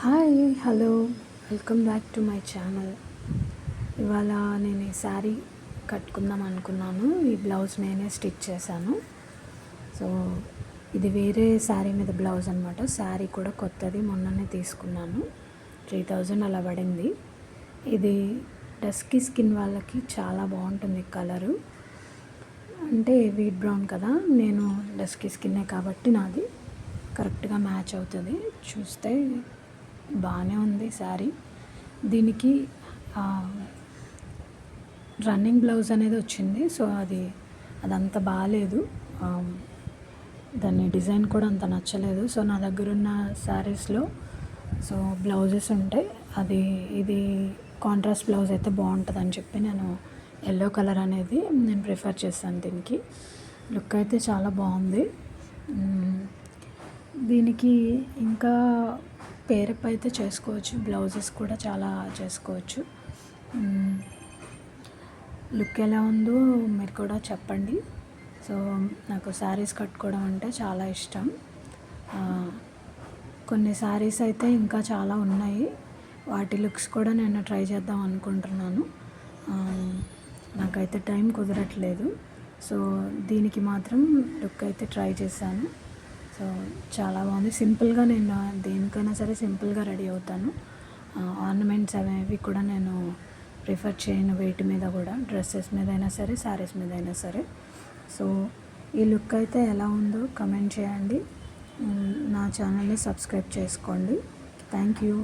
Hi hello welcome back to my channel. ఇవాళ నేను ఈ శారీ కట్టుకుందాం అనుకున్నాను. ఈ బ్లౌజ్ నేనే స్టిచ్ చేశాను. సో ఇది వేరే శారీ మీద బ్లౌజ్ అనమాట. శారీ కూడా కొత్తది, మొన్ననే తీసుకున్నాను. 3000 అలా పడింది. ఇది డస్కీ స్కిన్ వాళ్ళకి చాలా బాగుంటుంది కలరు. అంటే వీట్ బ్రౌన్ కదా, నేను డస్కీ స్కిన్నే కాబట్టి నాది కరెక్ట్గా మ్యాచ్ అవుతుంది. చూస్తే బాగానే ఉంది శారీ. దీనికి రన్నింగ్ బ్లౌజ్ అనేది వచ్చింది. సో అదంత బాగాలేదు. దాని డిజైన్ కూడా అంత నచ్చలేదు. సో నా దగ్గర ఉన్న శారీస్లో బ్లౌజెస్ ఉంటాయి. ఇది కాంట్రాస్ట్ బ్లౌజ్ అయితే బాగుంటుంది అని చెప్పి నేను ఎల్లో కలర్ అనేది నేను ప్రిఫర్ చేస్తాను. దీనికి లుక్ అయితే చాలా బాగుంది. దీనికి ఇంకా పేరప్ అయితే చేసుకోవచ్చు, బ్లౌజెస్ కూడా చాలా చేసుకోవచ్చు. లుక్ ఎలా ఉందో మీరు కూడా చెప్పండి. సో నాకు శారీస్ కట్టుకోవడం అంటే చాలా ఇష్టం. కొన్ని శారీస్ అయితే ఇంకా చాలా ఉన్నాయి. వాటి లుక్స్ కూడా నేను ట్రై చేద్దాం అనుకుంటున్నాను. నాకైతే టైం కుదరట్లేదు. సో దీనికి మాత్రం లుక్ అయితే ట్రై చేశాను. సో చాలా బాగుంది. సింపుల్గా నేను దేనికైనా సరే సింపుల్గా రెడీ అవుతాను. ఆర్నమెంట్స్ అనేవి కూడా నేను ప్రిఫర్ చేయను. వేటి మీద కూడా, డ్రెస్సెస్ మీద అయినా సరే, శారీస్ మీద అయినా సరే. సో ఈ లుక్ అయితే ఎలా ఉందో కమెంట్ చేయండి. నా ఛానల్ని సబ్స్క్రైబ్ చేసుకోండి. Thank you.